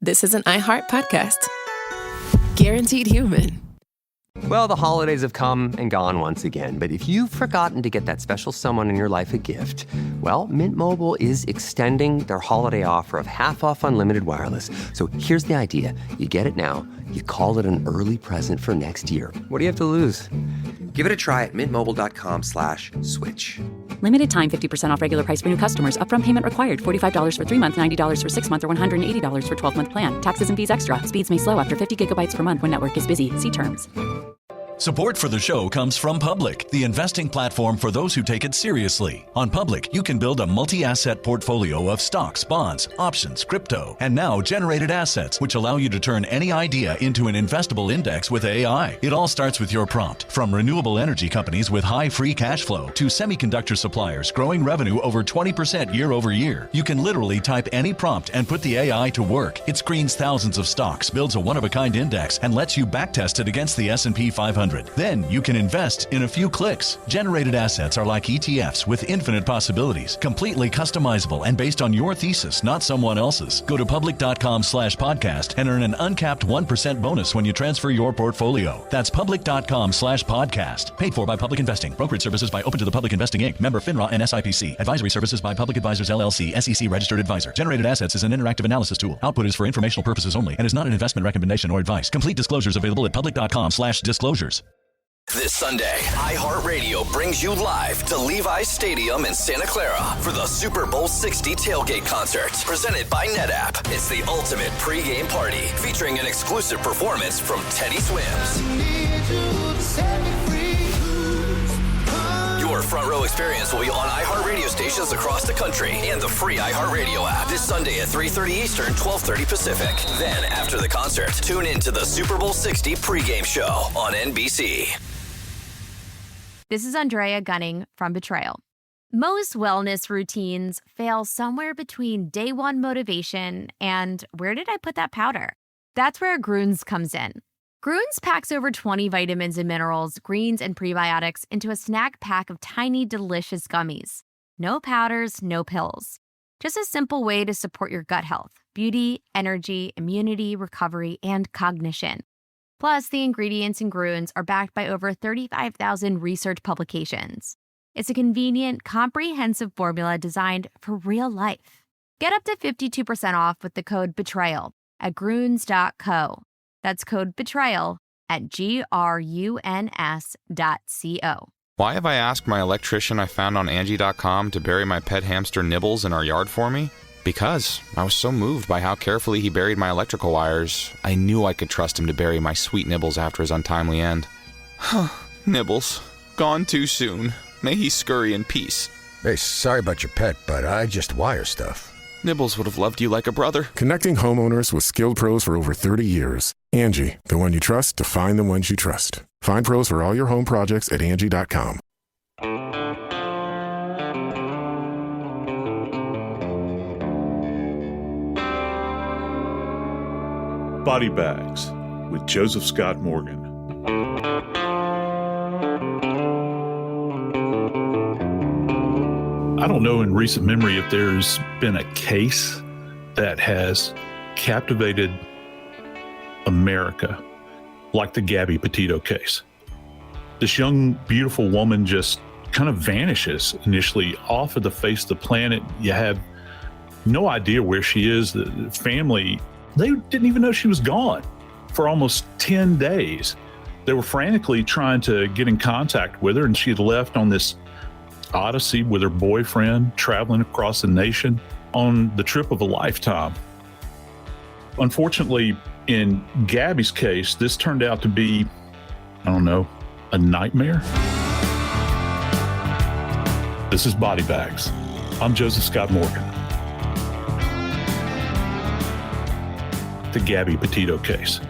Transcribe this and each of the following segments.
this is an iHeart podcast. Guaranteed human. Well, the holidays have come and gone once again, but if you've forgotten to get that special someone in your life a gift, well, Mint Mobile is extending their holiday offer of half off unlimited wireless. So here's the idea. You get it now, you call it an early present for next year. What do you have to lose? Give it a try at mintmobile.com/switch. Limited time 50% off regular price for new customers. Upfront payment required. $45 for 3 months, $90 for 6 months, or $180 for 12-month plan. Taxes and fees extra. Speeds may slow after 50 gigabytes per month when network is busy. See terms. Support for the show comes from Public, the investing platform for those who take it seriously. On Public, you can build a multi-asset portfolio of stocks, bonds, options, crypto, and now generated assets, which allow you to turn any idea into an investable index with AI. It all starts with your prompt. From renewable energy companies with high free cash flow to semiconductor suppliers growing revenue over 20% year over year. You can literally type any prompt and put the AI to work. It screens thousands of stocks, builds a one-of-a-kind index, and lets you backtest it against the S&P 500. Then you can invest in a few clicks. Generated assets are like ETFs with infinite possibilities, completely customizable and based on your thesis, not someone else's. Go to public.com/podcast and earn an uncapped 1% bonus when you transfer your portfolio. That's public.com/podcast. Paid for by Public Investing. Brokerage services by Open to the Public Investing Inc. Member FINRA and SIPC. Advisory services by Public Advisors LLC, SEC registered advisor. Generated assets is an interactive analysis tool. Output is for informational purposes only and is not an investment recommendation or advice. Complete disclosures available at public.com/disclosures. This Sunday, iHeartRadio brings you live to Levi's Stadium in Santa Clara for the Super Bowl 60 tailgate concert, presented by NetApp. It's the ultimate pregame party, featuring an exclusive performance from Teddy Swims. Your front row experience will be on iHeartRadio stations across the country and the free iHeartRadio app this Sunday at 3:30 Eastern, 12:30 Pacific. Then, after the concert, tune in to the Super Bowl 60 pregame show on NBC. This is Andrea Gunning from Betrayal. Most wellness routines fail somewhere between day one motivation and where did I put that powder? That's where Grüns comes in. Grüns packs over 20 vitamins and minerals, greens, and prebiotics into a snack pack of tiny, delicious gummies. No powders, no pills. Just a simple way to support your gut health, beauty, energy, immunity, recovery, and cognition. Plus, the ingredients in Grüns are backed by over 35,000 research publications. It's a convenient, comprehensive formula designed for real life. Get up to 52% off with the code BETRAYAL at Grüns.co. That's code BETRAYAL at GRUNS.co. Why have I asked my electrician I found on Angie.com to bury my pet hamster Nibbles in our yard for me? Because I was so moved by how carefully he buried my electrical wires, I knew I could trust him to bury my sweet Nibbles after his untimely end. Nibbles, gone too soon. May he scurry in peace. Hey, sorry about your pet, but I just wire stuff. Nibbles would have loved you like a brother. Connecting homeowners with skilled pros for over 30 years. Angie, the one you trust to find the ones you trust. Find pros for all your home projects at Angie.com. Body Bags with Joseph Scott Morgan. I don't know in recent memory if there's been a case that has captivated America like the Gabby Petito case. This young, beautiful woman just kind of vanishes initially off of the face of the planet. You have no idea where she is. The family, they didn't even know she was gone for almost 10 days. They were frantically trying to get in contact with her, and she had left on this odyssey with her boyfriend, traveling across the nation on the trip of a lifetime. Unfortunately, in Gabby's case, this turned out to be, I don't know, a nightmare. This is Body Bags. I'm Joseph Scott Morgan. The Gabby Petito case.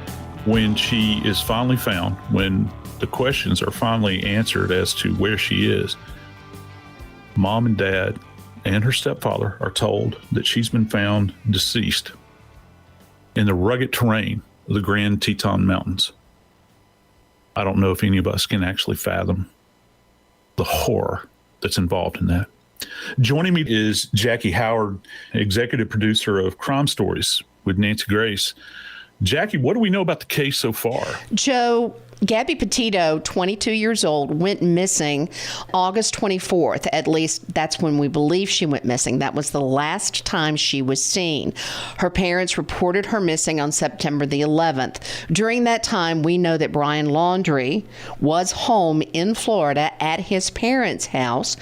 When she is finally found, when the questions are finally answered as to where she is, Mom and Dad and her stepfather are told that she's been found deceased in the rugged terrain of the Grand Teton Mountains. I don't know if any of us can actually fathom the horror that's involved in that. Joining me is Jackie Howard, executive producer of Crime Stories with Nancy Grace. Jackie, what do we know about the case so far? Joe, Gabby Petito, 22 years old, went missing August 24th. At least that's when we believe she went missing. That was the last time she was seen. Her parents reported her missing on September the 11th. During that time, we know that Brian Laundrie was home in Florida at his parents' house,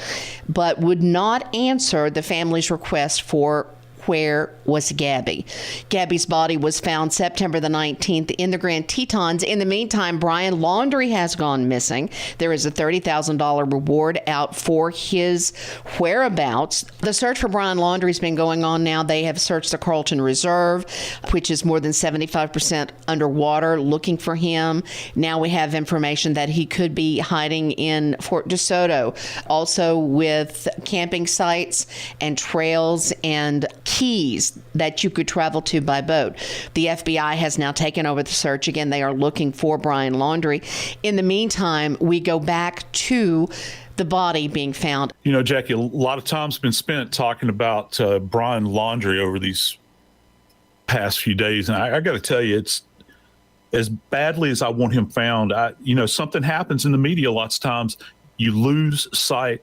but would not answer the family's request for where was Gabby. Gabby's body was found September the 19th in the Grand Tetons. In the meantime, Brian Laundrie has gone missing. There is a $30,000 reward out for his whereabouts. The search for Brian Laundrie has been going on now. They have searched the Carlton Reserve, which is more than 75% underwater, looking for him. Now we have information that he could be hiding in Fort DeSoto, also with camping sites and trails and keys that you could travel to by boat. The FBI has now taken over the search. Again, they are looking for Brian Laundrie. In the meantime, we go back to the body being found. You know, Jackie, a lot of time's been spent talking about Brian Laundrie over these past few days. And I got to tell you, it's as badly as I want him found. Something happens in the media lots of times. You lose sight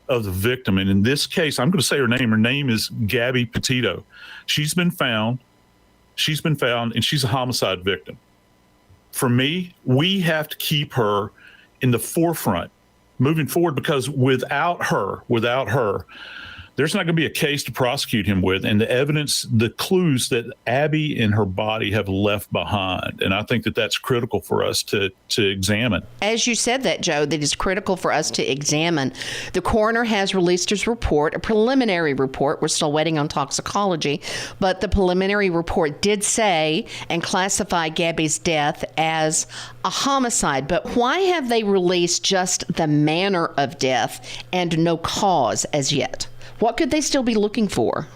of the victim. And in this case, I'm going to say her name. Her name is Gabby Petito. She's been found, and she's a homicide victim. For me, we have to keep her in the forefront moving forward, because without her, there's not going to be a case to prosecute him with. And the evidence, the clues that Abby and her body have left behind. And I think that that's critical for us to examine. As you said that, Joe, that is critical for us to examine. The coroner has released his report, a preliminary report. We're still waiting on toxicology. But the preliminary report did say and classify Gabby's death as a homicide. But why have they released just the manner of death and no cause as yet? What could they still be looking for?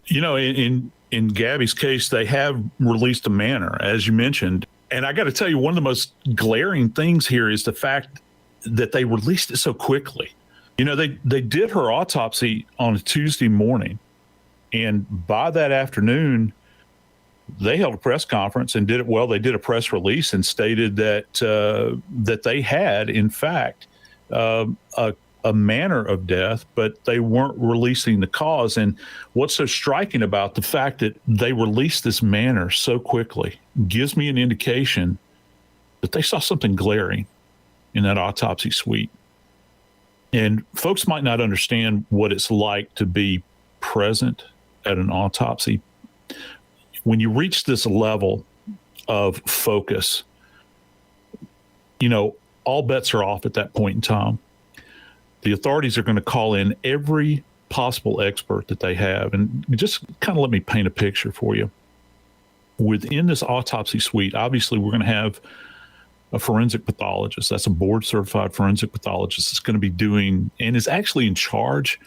You know, in Gabby's case, they have released a manner, as you mentioned. And I got to tell you, one of the most glaring things here is the fact that they released it so quickly. You know, they did her autopsy on a Tuesday morning. And by that afternoon, they held a press conference and did it well. They did a press release and stated that they had, in fact, a manner of death, but they weren't releasing the cause. And what's so striking about the fact that they released this manner so quickly gives me an indication that they saw something glaring in that autopsy suite. And folks might not understand what it's like to be present at an autopsy. When you reach this level of focus, you know, all bets are off at that point in time. The authorities are going to call in every possible expert that they have. And just kind of let me paint a picture for you. Within this autopsy suite, obviously, we're going to have a forensic pathologist. That's a board-certified forensic pathologist that's going to be doing and is actually in charge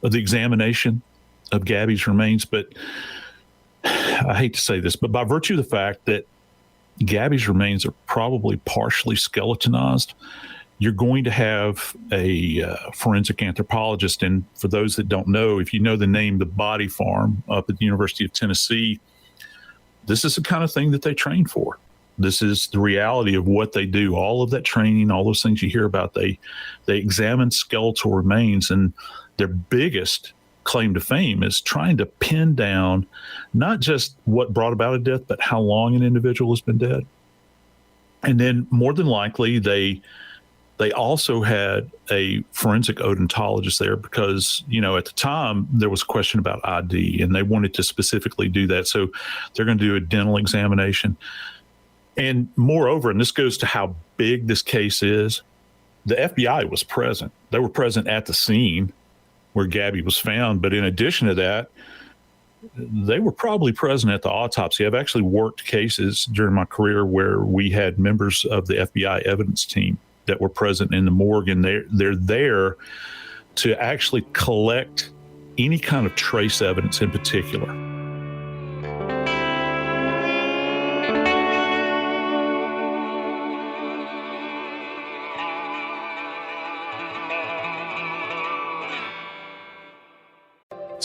of the examination of Gabby's remains. But I hate to say this, but by virtue of the fact that Gabby's remains are probably partially skeletonized, you're going to have a forensic anthropologist. And for those that don't know, if you know the name, the Body Farm up at the University of Tennessee, this is the kind of thing that they train for. This is the reality of what they do. All of that training, all those things you hear about, they examine skeletal remains, and their biggest claim to fame is trying to pin down not just what brought about a death, but how long an individual has been dead. And then more than likely, they also had a forensic odontologist there because, you know, at the time there was a question about ID and they wanted to specifically do that. So they're going to do a dental examination. And moreover, and this goes to how big this case is, the FBI was present. They were present at the scene where Gabby was found. But in addition to that, they were probably present at the autopsy. I've actually worked cases during my career where we had members of the FBI evidence team that were present in the morgue, and they're there to actually collect any kind of trace evidence in particular.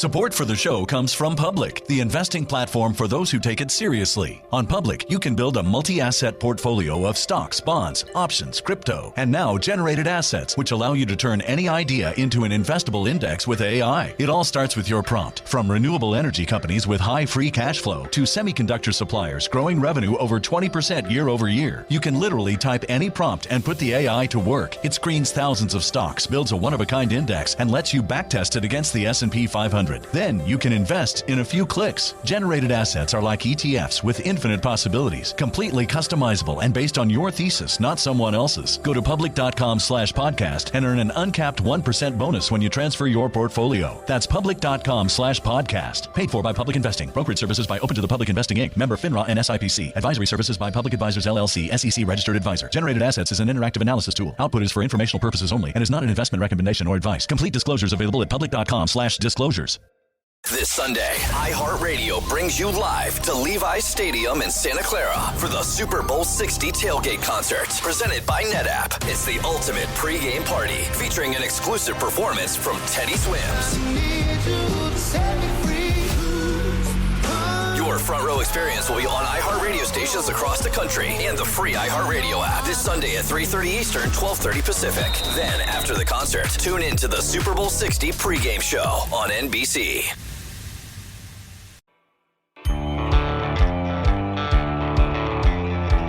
Support for the show comes from Public, the investing platform for those who take it seriously. On Public, you can build a multi-asset portfolio of stocks, bonds, options, crypto, and now generated assets, which allow you to turn any idea into an investable index with AI. It all starts with your prompt. From renewable energy companies with high free cash flow to semiconductor suppliers growing revenue over 20% year over year, you can literally type any prompt and put the AI to work. It screens thousands of stocks, builds a one-of-a-kind index, and lets you backtest it against the S&P 500. Then you can invest in a few clicks. Generated assets are like ETFs with infinite possibilities, completely customizable and based on your thesis, not someone else's. Go to public.com/podcast and earn an uncapped 1% bonus when you transfer your portfolio. That's public.com/podcast. Paid for by Public Investing. Brokerage services by Open to the Public Investing Inc. Member FINRA and SIPC. Advisory services by Public Advisors LLC, SEC registered advisor. Generated assets is an interactive analysis tool. Output is for informational purposes only and is not an investment recommendation or advice. Complete disclosures available at public.com/disclosures. This Sunday, iHeartRadio brings you live to Levi's Stadium in Santa Clara for the Super Bowl 60 tailgate concert, presented by NetApp. It's the ultimate pregame party, featuring an exclusive performance from Teddy Swims. Your front row experience will be on iHeartRadio stations across the country and the free iHeartRadio app this Sunday at 3:30 Eastern, 12:30 Pacific. Then, after the concert, tune in to the Super Bowl 60 pregame show on NBC.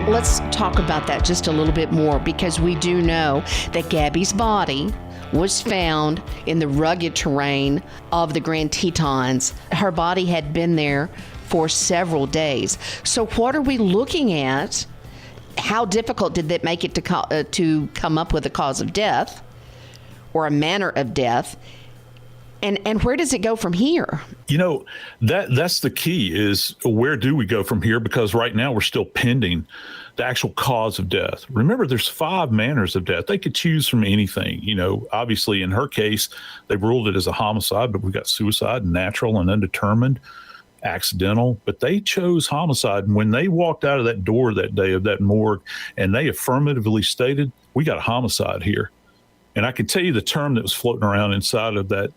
Let's talk about that just a little bit more, because we do know that Gabby's body was found in the rugged terrain of the Grand Tetons. Her body had been there for several days. So what are we looking at? How difficult did that make it to come up with a cause of death or a manner of death? And where does it go from here? You know, that's the key, is where do we go from here? Because right now we're still pending the actual cause of death. Remember, there's 5 manners of death. They could choose from anything. You know, obviously in her case, they ruled it as a homicide, but we've got suicide, natural and undetermined, accidental, but they chose homicide. And when they walked out of that door that day of that morgue and they affirmatively stated, we got a homicide here. And I can tell you the term that was floating around inside of that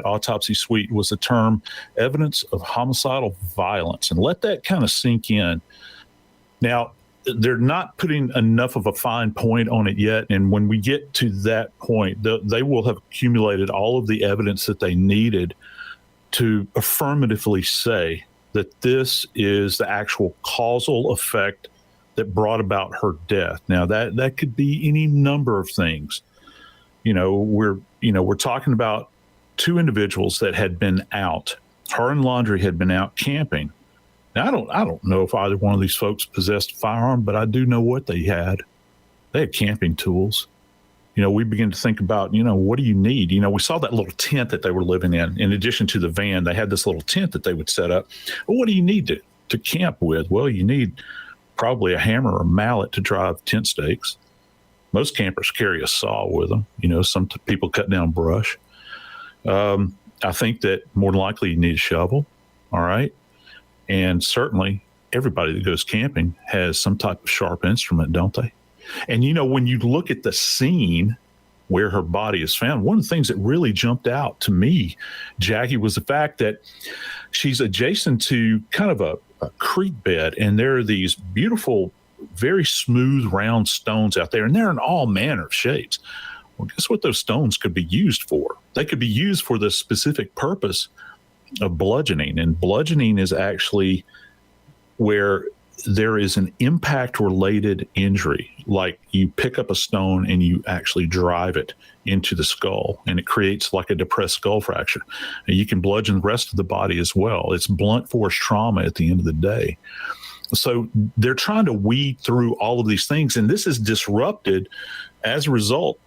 autopsy suite was the term evidence of homicidal violence. And let that kind of sink in. Now, they're not putting enough of a fine point on it yet. And when we get to that point, they will have accumulated all of the evidence that they needed to affirmatively say that this is the actual causal effect that brought about her death. Now, that could be any number of things. We're talking about 2 individuals that had been out. Her and Laundrie had been out camping. Now, I don't know if either one of these folks possessed a firearm, but I do know what they had. They had camping tools. We begin to think about, what do you need? We saw that little tent that they were living in. In addition to the van, they had this little tent that they would set up. Well, what do you need to camp with? Well, you need probably a hammer or a mallet to drive tent stakes. Most campers carry a saw with them. Some people cut down brush. I think that more than likely you need a shovel. All right. And certainly everybody that goes camping has some type of sharp instrument, don't they? And, when you look at the scene where her body is found, one of the things that really jumped out to me, Jackie, was the fact that she's adjacent to kind of a creek bed. And there are these beautiful, very smooth, round stones out there. And they're in all manner of shapes. Well, guess what those stones could be used for? They could be used for the specific purpose of bludgeoning. And bludgeoning is actually where there is an impact-related injury, like you pick up a stone and you actually drive it into the skull, and it creates like a depressed skull fracture. And you can bludgeon the rest of the body as well. It's blunt force trauma at the end of the day. So they're trying to weed through all of these things, and this is disrupted as a result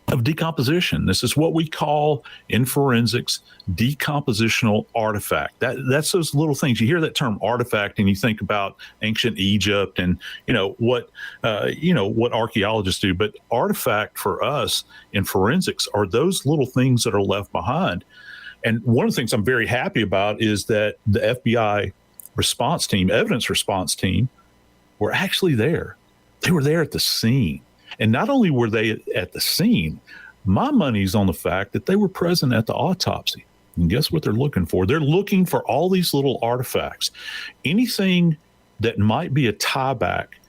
of decomposition. This is what we call in forensics decompositional artifact. That's those little things. You hear that term artifact and you think about ancient Egypt and what archaeologists do. But artifact for us in forensics are those little things that are left behind. And one of the things I'm very happy about is that the FBI response team, evidence response team, were actually there. They were there at the scene. And not only were they at the scene, my money's on the fact that they were present at the autopsy. And guess what they're looking for? They're looking for all these little artifacts, anything that might be a tie back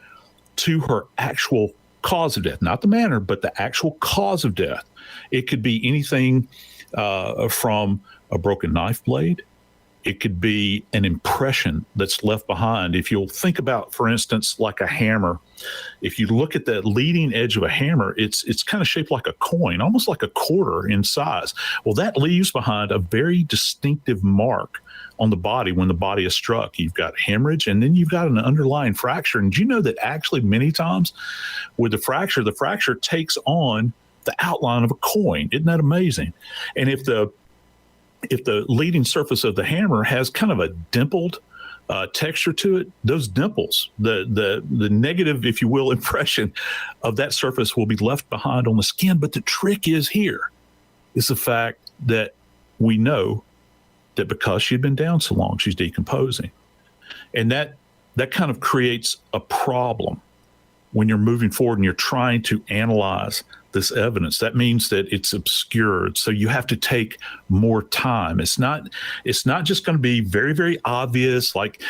to her actual cause of death, not the manner, but the actual cause of death. It could be anything from a broken knife blade. It could be an impression that's left behind. If you'll think about, for instance, like a hammer, if you look at the leading edge of a hammer, it's kind of shaped like a coin, almost like a quarter in size. Well, that leaves behind a very distinctive mark on the body when the body is struck. You've got hemorrhage, and then you've got an underlying fracture. And do you know that actually many times with the fracture takes on the outline of a coin? Isn't that amazing? And if the leading surface of the hammer has kind of a dimpled texture to it, those dimples, the negative, if you will, impression of that surface will be left behind on the skin. But the trick is the fact that we know that because she'd been down so long, she's decomposing. And that kind of creates a problem when you're moving forward and you're trying to analyze this evidence. That means that it's obscured. So you have to take more time. It's not just going to be very, very obvious. Like,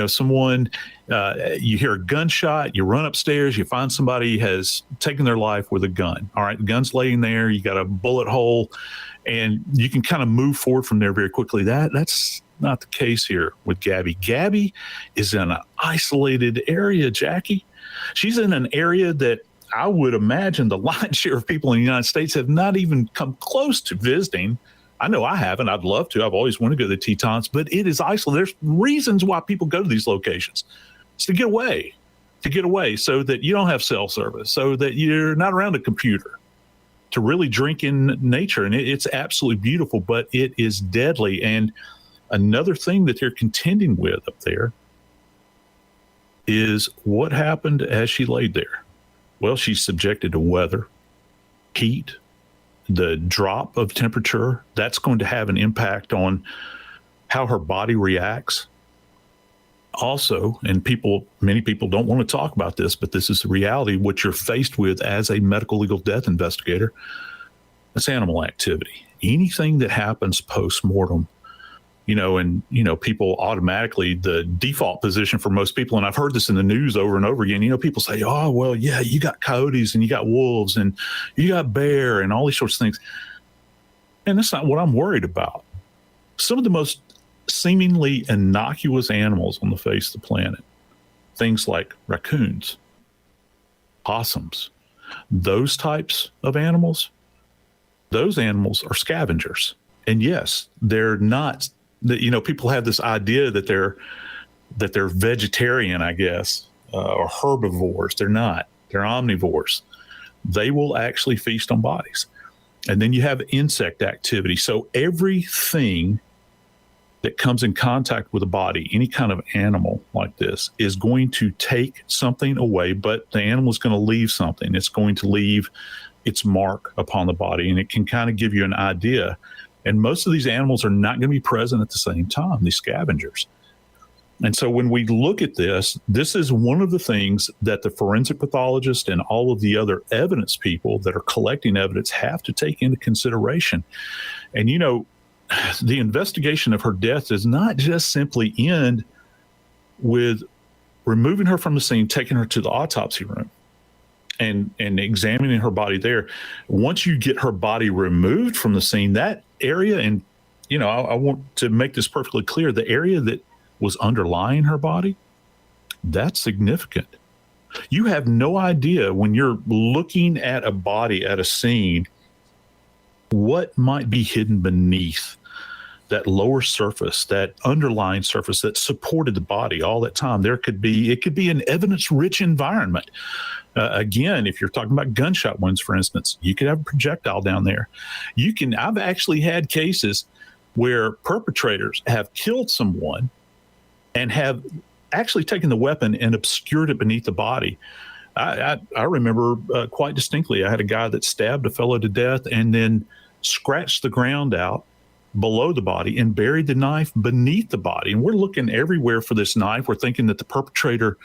someone, you hear a gunshot, you run upstairs, you find somebody has taken their life with a gun. All right. The gun's laying there. You got a bullet hole and you can kind of move forward from there very quickly. That's not the case here with Gabby. Gabby is in an isolated area, Jackie. She's in an area that I would imagine the lion's share of people in the United States have not even come close to visiting. I know I haven't. I'd love to. I've always wanted to go to the Tetons, but it is isolated. There's reasons why people go to these locations. It's to get away so that you don't have cell service, so that you're not around a computer, to really drink in nature. And it's absolutely beautiful, but it is deadly. And another thing that they're contending with up there is what happened as she laid there. Well, she's subjected to weather, heat, the drop of temperature. That's going to have an impact on how her body reacts. Also, and many people don't want to talk about this, but this is the reality, what you're faced with as a medical legal death investigator. That's animal activity. Anything that happens post-mortem, people automatically, the default position for most people, and I've heard this in the news over and over again, people say, oh, well, yeah, you got coyotes and you got wolves and you got bear and all these sorts of things. And that's not what I'm worried about. Some of the most seemingly innocuous animals on the face of the planet, things like raccoons, possums, those types of animals, those animals are scavengers. And yes, they're not, people have this idea that they're vegetarian, I guess, or herbivores. They're not. They're omnivores. They will actually feast on bodies. And then you have insect activity. So everything that comes in contact with a body, any kind of animal like this, is going to take something away, but the animal is going to leave something. It's going to leave its mark upon the body, and it can kind of give you an idea. And most of these animals are not going to be present at the same time, these scavengers. And so when we look at this is one of the things that the forensic pathologist and all of the other evidence people that are collecting evidence have to take into consideration. And, the investigation of her death does not just simply end with removing her from the scene, taking her to the autopsy room and examining her body there. Once you get her body removed from the scene, that area, and, I want to make this perfectly clear, the area that was underlying her body, that's significant. You have no idea when you're looking at a body at a scene what might be hidden beneath that lower surface, that underlying surface that supported the body all that time. It could be an evidence-rich environment. Again, if you're talking about gunshot wounds, for instance, you could have a projectile down there. I've actually had cases where perpetrators have killed someone and have actually taken the weapon and obscured it beneath the body. I remember quite distinctly, I had a guy that stabbed a fellow to death and then scratched the ground out below the body and buried the knife beneath the body. And we're looking everywhere for this knife. We're thinking that the perpetrator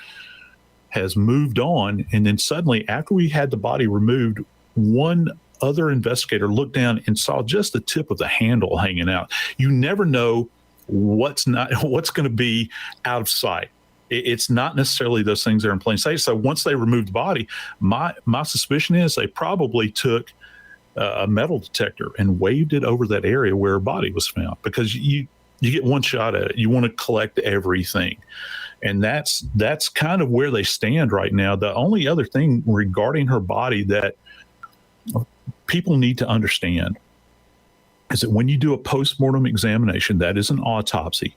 has moved on. And then suddenly, after we had the body removed, one other investigator looked down and saw just the tip of the handle hanging out. You never know what's going to be out of sight. It's not necessarily those things that are in plain sight. So once they removed the body, my suspicion is they probably took a metal detector and waved it over that area where her body was found, because you get one shot at it. You want to collect everything. And that's kind of where they stand right now. The only other thing regarding her body that people need to understand is that when you do a postmortem examination, that is an autopsy.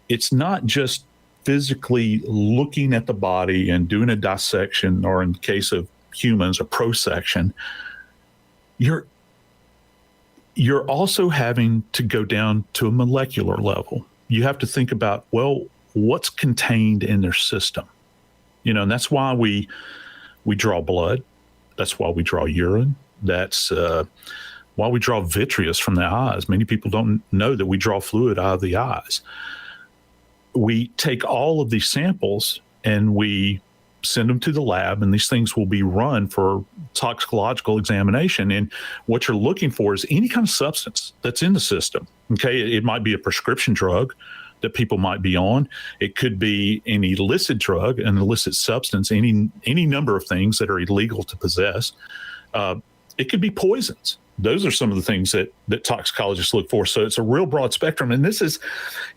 It's not just physically looking at the body and doing a dissection, or in the case of humans, a prosection. You're also having to go down to a molecular level. You have to think about, well, what's contained in their system? And that's why we draw blood. That's why we draw urine. That's why we draw vitreous from the eyes. Many people don't know that we draw fluid out of the eyes. We take all of these samples and we send them to the lab, and these things will be run for toxicological examination. And what you're looking for is any kind of substance that's in the system. Okay, it might be a prescription drug that people might be on. It could be an illicit drug, an illicit substance, any number of things that are illegal to possess. It could be poisons. Those are some of the things that toxicologists look for. So it's a real broad spectrum. And this is,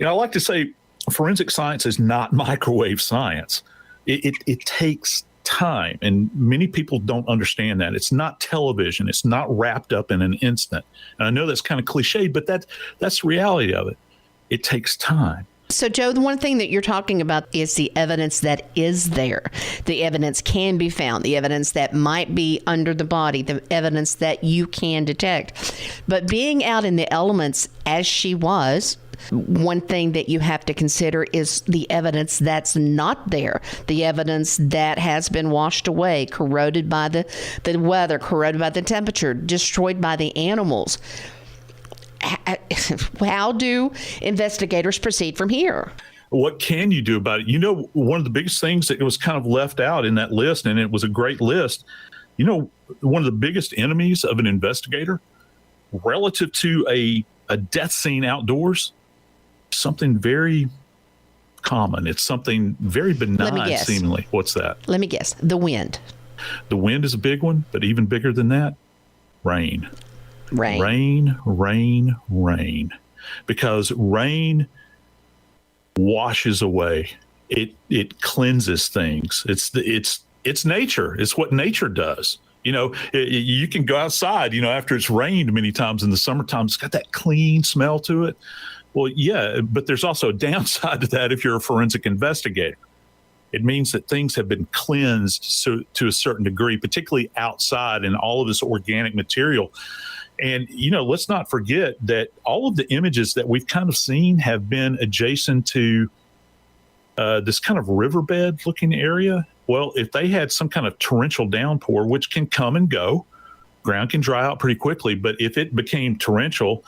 I like to say, forensic science is not microwave science. It takes time, and many people don't understand that. It's not television. It's not wrapped up in an instant. And I know that's kind of cliched, but that's the reality of it. It takes time. So, Joe, the one thing that you're talking about is the evidence that is there. The evidence can be found, the evidence that might be under the body, the evidence that you can detect. But being out in the elements as she was, one thing that you have to consider is the evidence that's not there, the evidence that has been washed away, corroded by the weather, corroded by the temperature, destroyed by the animals. How do investigators proceed from here? What can you do about it? One of the biggest things that was kind of left out in that list, and it was a great list, one of the biggest enemies of an investigator relative to a death scene outdoors, something very common. It's something very benign, seemingly. What's that? Let me guess. The wind. The wind is a big one, but even bigger than that, rain. Rain. Because rain washes away. It cleanses things. It's nature. It's what nature does. You can go outside, after it's rained many times in the summertime, it's got that clean smell to it. Well, yeah, but there's also a downside to that if you're a forensic investigator. It means that things have been cleansed to a certain degree, particularly outside, and all of this organic material. And, let's not forget that all of the images that we've kind of seen have been adjacent to this kind of riverbed looking area. Well, if they had some kind of torrential downpour, which can come and go, ground can dry out pretty quickly. But if it became torrential,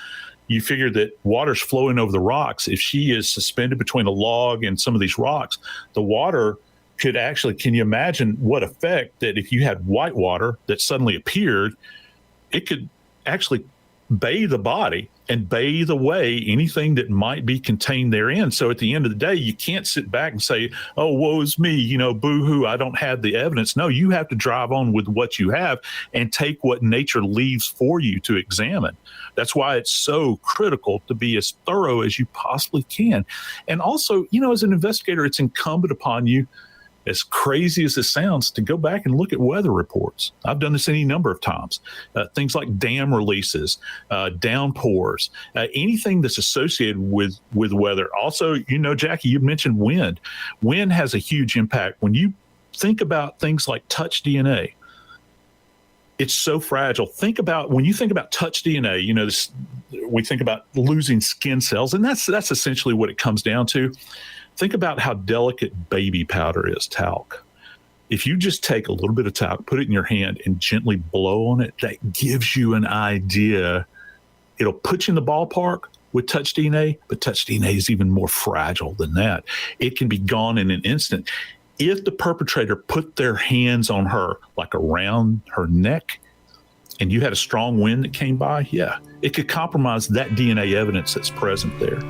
you figure that water's flowing over the rocks. If she is suspended between a log and some of these rocks, the water could actually, can you imagine what effect that if you had white water that suddenly appeared, it could actually bathe the body and bathe away anything that might be contained therein. So at the end of the day, you can't sit back and say, oh, woe is me, boo-hoo, I don't have the evidence. No, you have to drive on with what you have and take what nature leaves for you to examine. That's why it's so critical to be as thorough as you possibly can. And also, as an investigator, it's incumbent upon you, as crazy as this sounds, to go back and look at weather reports. I've done this any number of times. Things like dam releases, downpours, anything that's associated with weather. Also, Jackie, you mentioned wind. Wind has a huge impact. When you think about things like touch DNA, it's so fragile. When you think about touch DNA, we think about losing skin cells, and that's essentially what it comes down to. Think about how delicate baby powder is, talc. If you just take a little bit of talc, put it in your hand, and gently blow on it, that gives you an idea. It'll put you in the ballpark with touch DNA, but touch DNA is even more fragile than that. It can be gone in an instant. If the perpetrator put their hands on her, like around her neck, and you had a strong wind that came by, yeah, it could compromise that DNA evidence that's present there.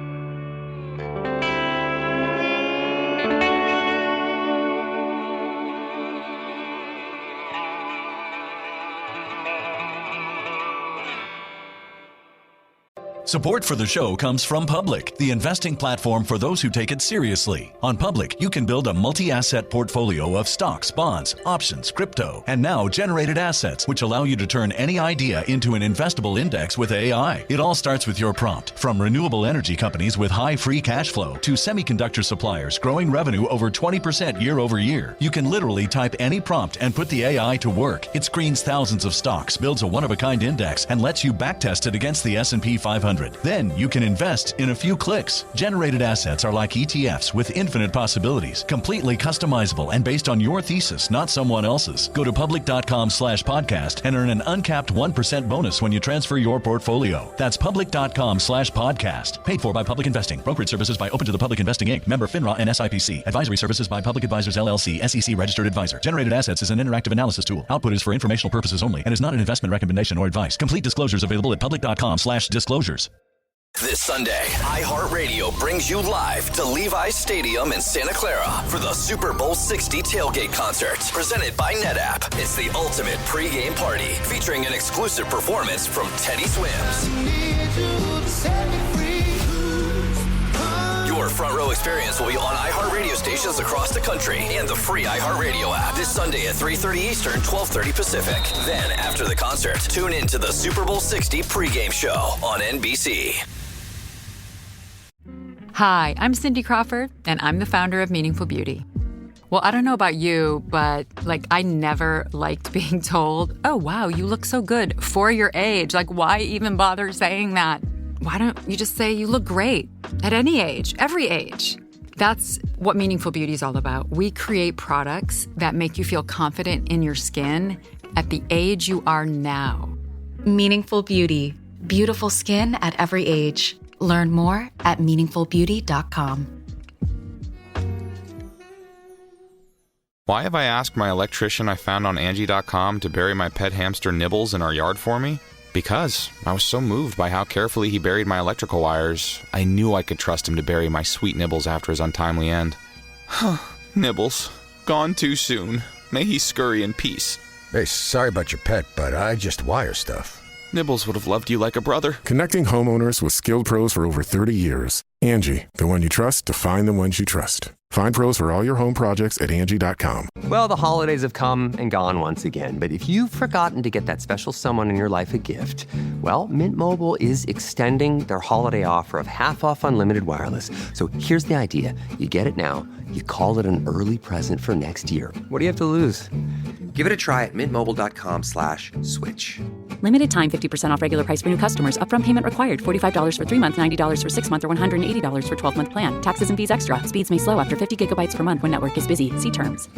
Support for the show comes from Public, the investing platform for those who take it seriously. On Public, you can build a multi-asset portfolio of stocks, bonds, options, crypto, and now generated assets, which allow you to turn any idea into an investable index with AI. It all starts with your prompt. From renewable energy companies with high free cash flow to semiconductor suppliers growing revenue over 20% year over year, you can literally type any prompt and put the AI to work. It screens thousands of stocks, builds a one-of-a-kind index, and lets you backtest it against the S&P 500. Then you can invest in a few clicks. Generated assets are like ETFs with infinite possibilities, completely customizable and based on your thesis, not someone else's. Go to public.com/podcast and earn an uncapped 1% bonus when you transfer your portfolio. That's public.com/podcast. Paid for by Public Investing. Brokerage services by Open to the Public Investing Inc. Member FINRA and SIPC. Advisory services by Public Advisors LLC, SEC registered advisor. Generated assets is an interactive analysis tool. Output is for informational purposes only and is not an investment recommendation or advice. Complete disclosures available at public.com/disclosures. This Sunday, iHeartRadio brings you live to Levi's Stadium in Santa Clara for the Super Bowl 60 tailgate concert, presented by NetApp. It's the ultimate pregame party, featuring an exclusive performance from Teddy Swims. Your front row experience will be on iHeartRadio stations across the country and the free iHeartRadio app this Sunday at 3:30 Eastern, 12:30 Pacific. Then, after the concert, tune in to the Super Bowl 60 pregame show on NBC. Hi, I'm Cindy Crawford, and I'm the founder of Meaningful Beauty. Well, I don't know about you, but I never liked being told, oh, wow, you look so good for your age. Why even bother saying that? Why don't you just say you look great at any age, every age? That's what Meaningful Beauty is all about. We create products that make you feel confident in your skin at the age you are now. Meaningful Beauty. Beautiful skin at every age. Learn more at meaningfulbeauty.com. Why have I asked my electrician I found on Angie.com to bury my pet hamster Nibbles in our yard for me? Because I was so moved by how carefully he buried my electrical wires, I knew I could trust him to bury my sweet Nibbles after his untimely end. Nibbles, gone too soon. May he scurry in peace. Hey, sorry about your pet, but I just wire stuff. Nibbles would have loved you like a brother. Connecting homeowners with skilled pros for over 30 years. Angie, the one you trust to find the ones you trust. Find pros for all your home projects at Angie.com. Well, the holidays have come and gone once again, but if you've forgotten to get that special someone in your life a gift, well, Mint Mobile is extending their holiday offer of half off unlimited wireless. So here's the idea. You get it now. You call it an early present for next year. What do you have to lose? Give it a try at mintmobile.com/switch. Limited time 50% off regular price for new customers. Upfront payment required. $45 for 3 months, $90 for 6 months, or $180 for 12-month plan. Taxes and fees extra. Speeds may slow after 50 gigabytes per month when network is busy. See terms.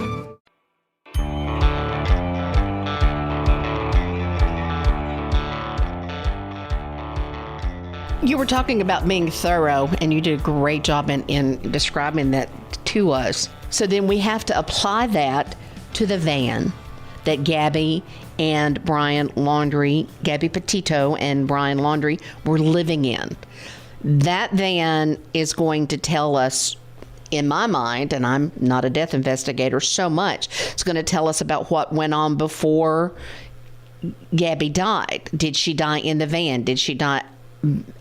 You were talking about being thorough, and you did a great job in describing that to us. So then we have to apply that to the van that Gabby and Brian Laundrie, Gabby Petito and Brian Laundrie were living in. That van is going to tell us, in my mind, and I'm not a death investigator so much, it's going to tell us about what went on before Gabby died. Did she die in the van? Did she die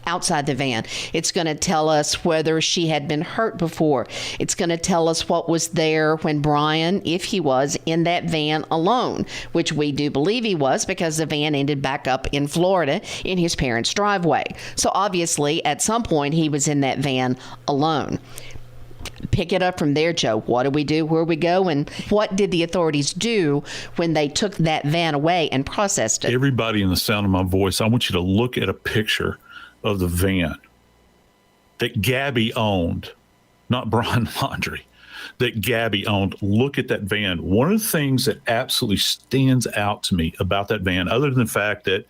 outside the van? It's going to tell us whether she had been hurt before. It's going to tell us what was there when Brian, if he was, in that van alone, which we do believe he was because the van ended back up in Florida in his parents' driveway. So obviously, at some point, he was in that van alone. Pick it up from there, Joe. What do we do? Where we go? And what did the authorities do when they took that van away and processed it? Everybody in the sound of my voice, I want you to look at a picture of the van that Gabby owned, not Brian Laundrie, that Gabby owned. Look at that van. One of the things that absolutely stands out to me about that van, other than the fact that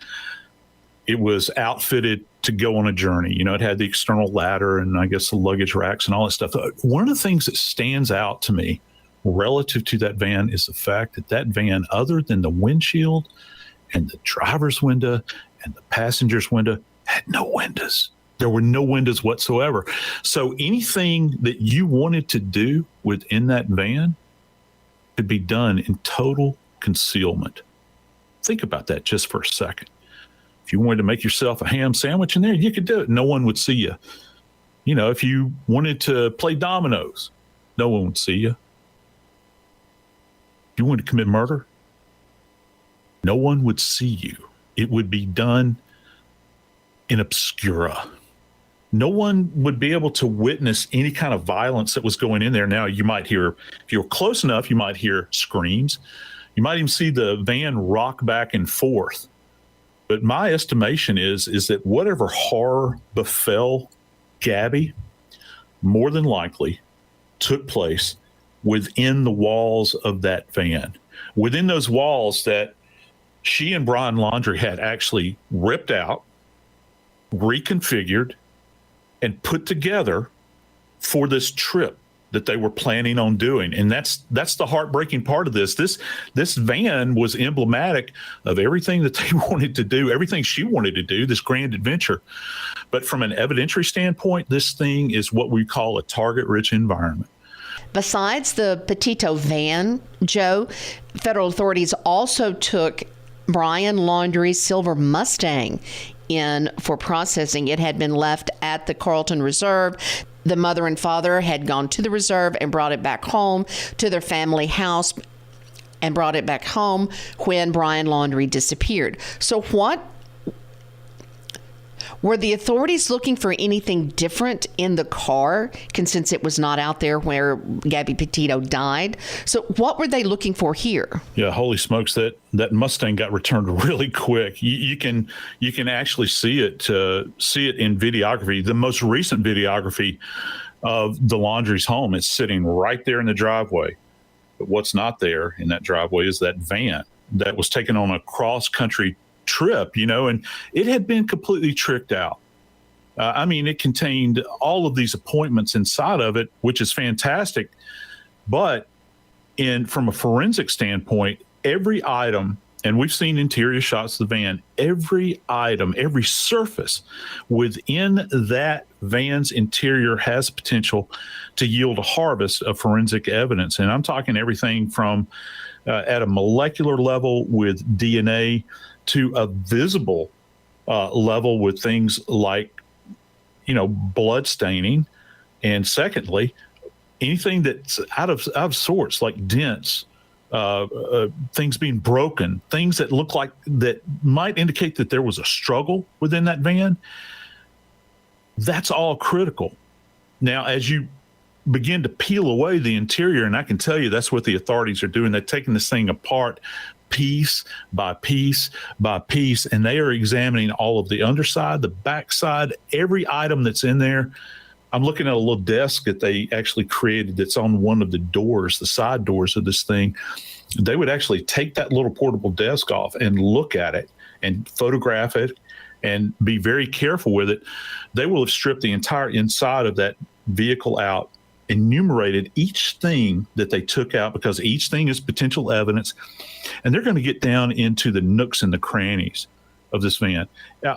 it was outfitted to go on a journey, it had the external ladder and I guess the luggage racks and all that stuff. One of the things that stands out to me relative to that van is the fact that that van, other than the windshield and the driver's window and the passenger's window had no windows. There were no windows whatsoever. So anything that you wanted to do within that van could be done in total concealment. Think about that just for a second. If you wanted to make yourself a ham sandwich in there, you could do it. No one would see you. You know, if you wanted to play dominoes, no one would see you. If you wanted to commit murder, no one would see you. It would be done in obscura. No one would be able to witness any kind of violence that was going in there. Now, you might hear, if you're close enough, you might hear screams. You might even see the van rock back and forth. But my estimation is that whatever horror befell Gabby more than likely took place within the walls of that van, within those walls that she and Brian Laundrie had actually ripped out, reconfigured, and put together for this trip that they were planning on doing. And that's the heartbreaking part of this. This van was emblematic of everything that they wanted to do, everything she wanted to do, this grand adventure. But from an evidentiary standpoint, this thing is what we call a target-rich environment. Besides the Petito van, Joe, federal authorities also took Brian Laundrie's silver Mustang in for processing. It had been left at the Carlton Reserve. The mother and father had gone to the reserve and brought it back home to their family house and brought it back home when Brian Laundrie disappeared. So what were the authorities looking for anything different in the car, since it was not out there where Gabby Petito died? So what were they looking for here? Yeah, holy smokes, that Mustang got returned really quick. You can actually see it in videography. The most recent videography of the Laundrie's home is sitting right there in the driveway. But what's not there in that driveway is that van that was taken on a cross-country trip, and it had been completely tricked out. I mean, it contained all of these appointments inside of it, which is fantastic. But from a forensic standpoint, every item, and we've seen interior shots of the van, every item, every surface within that van's interior has potential to yield a harvest of forensic evidence. And I'm talking everything from at a molecular level with DNA to a visible level with things like, blood staining. And secondly, anything that's out of sorts, like dents, things being broken, things that look like that might indicate that there was a struggle within that van. That's all critical. Now, as you begin to peel away the interior, and I can tell you that's what the authorities are doing. They're taking this thing apart piece by piece by piece, and they are examining all of the underside, the backside, every item that's in there. I'm looking at a little desk that they actually created that's on one of the doors, the side doors of this thing. They would actually take that little portable desk off and look at it and photograph it and be very careful with it. They will have stripped the entire inside of that vehicle out, enumerated each thing that they took out, because each thing is potential evidence, and they're going to get down into the nooks and the crannies of this van.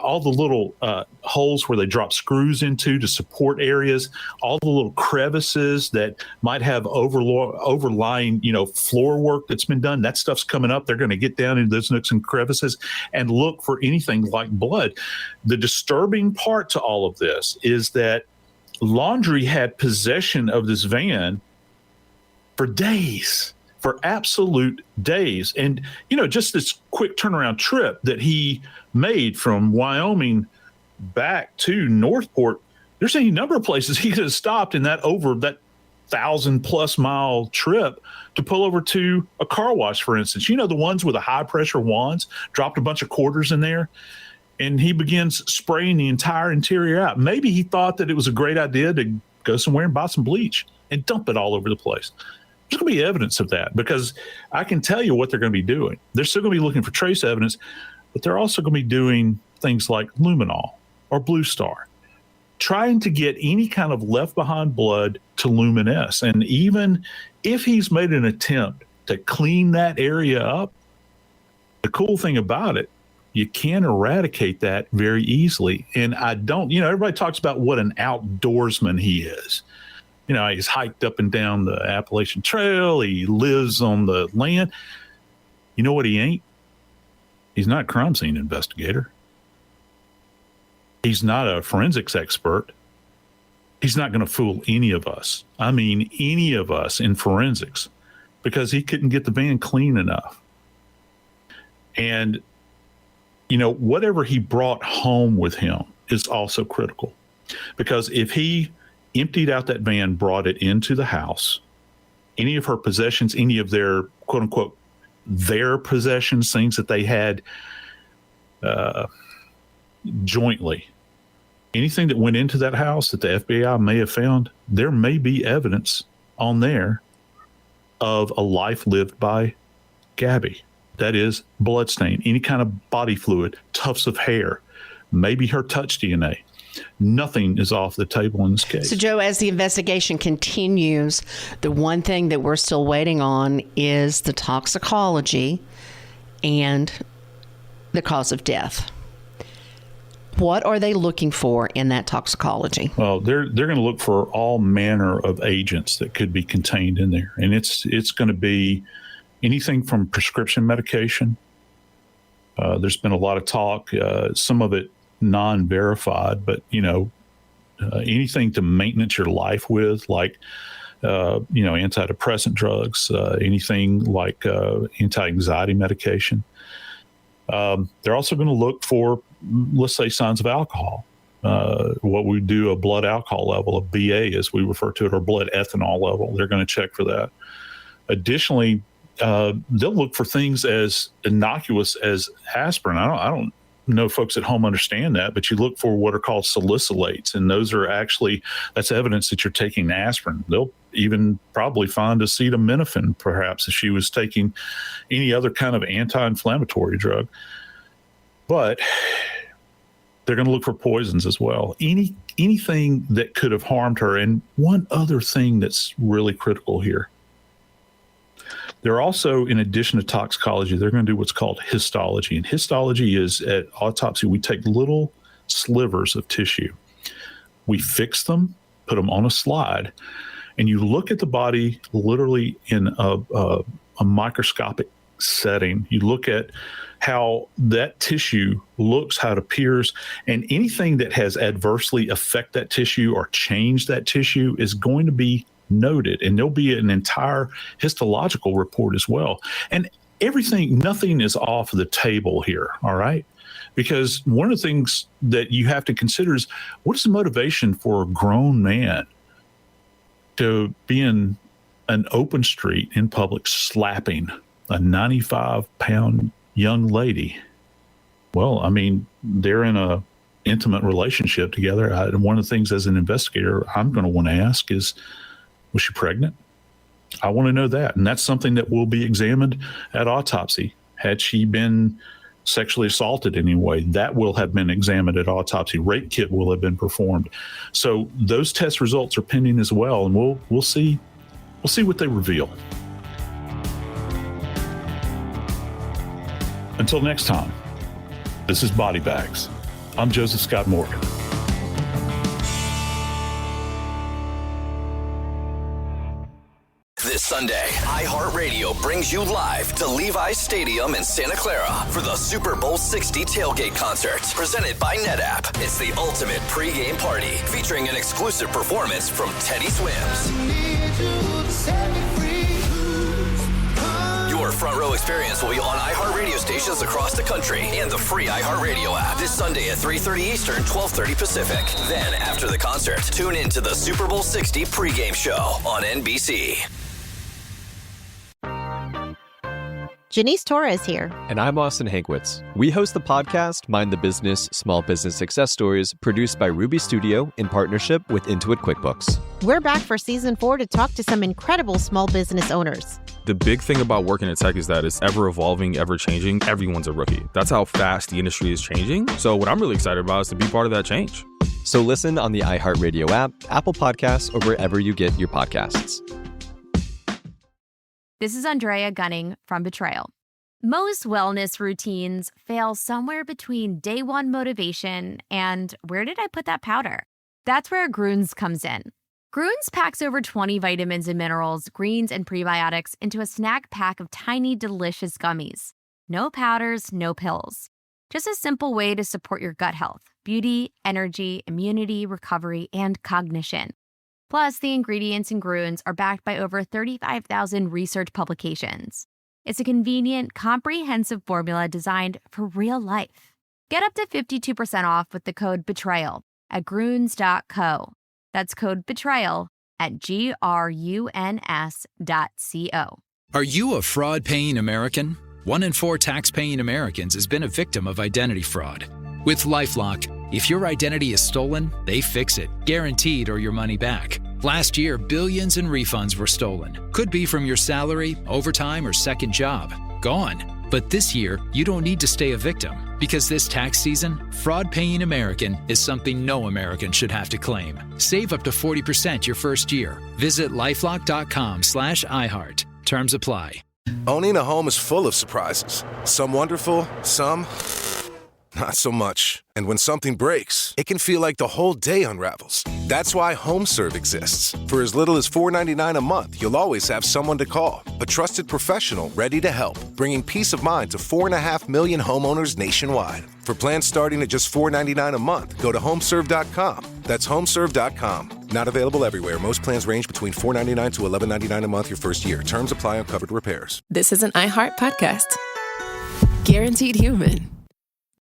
All the little holes where they drop screws into to support areas, all the little crevices that might have overlying, floor work that's been done. That stuff's coming up. They're going to get down into those nooks and crevices and look for anything like blood. The disturbing part to all of this is that Laundrie had possession of this van for days, for absolute days. And, just this quick turnaround trip that he made from Wyoming back to Northport, there's any number of places he could have stopped in that 1,000+ mile trip to pull over to a car wash, for instance. The ones with the high pressure wands, dropped a bunch of quarters in there, and he begins spraying the entire interior out. Maybe he thought that it was a great idea to go somewhere and buy some bleach and dump it all over the place. There's going to be evidence of that, because I can tell you what they're going to be doing. They're still going to be looking for trace evidence, but they're also going to be doing things like luminol or Blue Star, trying to get any kind of left behind blood to luminesce. And even if he's made an attempt to clean that area up, The cool thing about it, you can eradicate that very easily. And I don't, everybody talks about what an outdoorsman he is. He's hiked up and down the Appalachian Trail. He lives on the land. You know what he ain't? He's not a crime scene investigator. He's not a forensics expert. He's not going to fool any of us. I mean, any of us in forensics, because he couldn't get the van clean enough. And, whatever he brought home with him is also critical. Because if he emptied out that van, brought it into the house, any of her possessions, any of their, quote unquote, their possessions, things that they had jointly, anything that went into that house that the FBI may have found, there may be evidence on there of a life lived by Gabby. That is, bloodstain, any kind of body fluid, tufts of hair, maybe her touch DNA. Nothing is off the table in this case. So, Joe, as the investigation continues, the one thing that we're still waiting on is the toxicology and the cause of death. What are they looking for in that toxicology? Well, they're going to look for all manner of agents that could be contained in there. And it's going to be anything from prescription medication. There's been a lot of talk, some of it non-verified, but, anything to maintenance your life with, like, antidepressant drugs, anything like anti-anxiety medication. They're also going to look for, let's say, signs of alcohol. What we do, a blood alcohol level, a BA as we refer to it, or blood ethanol level. They're going to check for that. Additionally, they'll look for things as innocuous as aspirin. I don't know folks at home understand that, but you look for what are called salicylates, and those are actually, that's evidence that you're taking aspirin. They'll even probably find acetaminophen, perhaps, if she was taking any other kind of anti-inflammatory drug. But they're going to look for poisons as well. Anything that could have harmed her. And one other thing that's really critical here. They're also, in addition to toxicology, they're going to do what's called histology. And histology is, at autopsy, we take little slivers of tissue. We fix them, put them on a slide, and you look at the body literally in a microscopic setting. You look at how that tissue looks, how it appears, and anything that has adversely affect that tissue or change that tissue is going to be noted, and there'll be an entire histological report as well. And nothing is off the table here, all right? Because one of the things that you have to consider is, what is the motivation for a grown man to be in an open street in public slapping a 95-pound young lady? Well, I mean, they're in a intimate relationship together. And one of the things as an investigator I'm going to want to ask is, was she pregnant? I want to know that. And that's something that will be examined at autopsy. Had she been sexually assaulted in any way, that will have been examined at autopsy. Rape kit will have been performed. So those test results are pending as well. And we'll see what they reveal. Until next time, this is Body Bags. I'm Joseph Scott Morgan. This Sunday, iHeartRadio brings you live to Levi's Stadium in Santa Clara for the Super Bowl 60 tailgate concert, presented by NetApp. It's the ultimate pregame party, featuring an exclusive performance from Teddy Swims. Your front row experience will be on iHeartRadio stations across the country and the free iHeartRadio app this Sunday at 3:30 Eastern, 12:30 Pacific. Then, after the concert, tune in to the Super Bowl 60 pregame show on NBC. Janice Torres here. And I'm Austin Hankwitz. We host the podcast Mind the Business Small Business Success Stories, produced by Ruby Studio in partnership with Intuit QuickBooks. We're back for season 4 to talk to some incredible small business owners. The big thing about working in tech is that it's ever evolving, ever changing. Everyone's a rookie. That's how fast the industry is changing. So what I'm really excited about is to be part of that change. So listen on the iHeartRadio app, Apple Podcasts, or wherever you get your podcasts. This is Andrea Gunning from Betrayal. Most wellness routines fail somewhere between day one motivation and where did I put that powder? That's where Grüns comes in. Grüns packs over 20 vitamins and minerals, greens, and prebiotics into a snack pack of tiny, delicious gummies. No powders, no pills. Just a simple way to support your gut health, beauty, energy, immunity, recovery, and cognition. Plus, the ingredients in Grüns are backed by over 35,000 research publications. It's a convenient, comprehensive formula designed for real life. Get up to 52% off with the code BETRAYAL at Grüns.co. That's code BETRAYAL at GRUNS.co. Are you a fraud-paying American? 1 in 4 tax-paying Americans has been a victim of identity fraud. With LifeLock, if your identity is stolen, they fix it, guaranteed, or your money back. Last year, billions in refunds were stolen. Could be from your salary, overtime, or second job. Gone. But this year, you don't need to stay a victim, because this tax season, fraud-paying American is something no American should have to claim. Save up to 40% your first year. Visit LifeLock.com/iHeart. Terms apply. Owning a home is full of surprises. Some wonderful, some not so much. And when something breaks, it can feel like the whole day unravels. That's why HomeServe exists. For as little as $4.99 a month, you'll always have someone to call. A trusted professional ready to help, bringing peace of mind to 4.5 million homeowners nationwide. For plans starting at just $4.99 a month, go to homeserve.com. That's homeserve.com. Not available everywhere. Most plans range between $4.99 to $11.99 a month your first year. Terms apply on covered repairs. This is an iHeart podcast. Guaranteed human.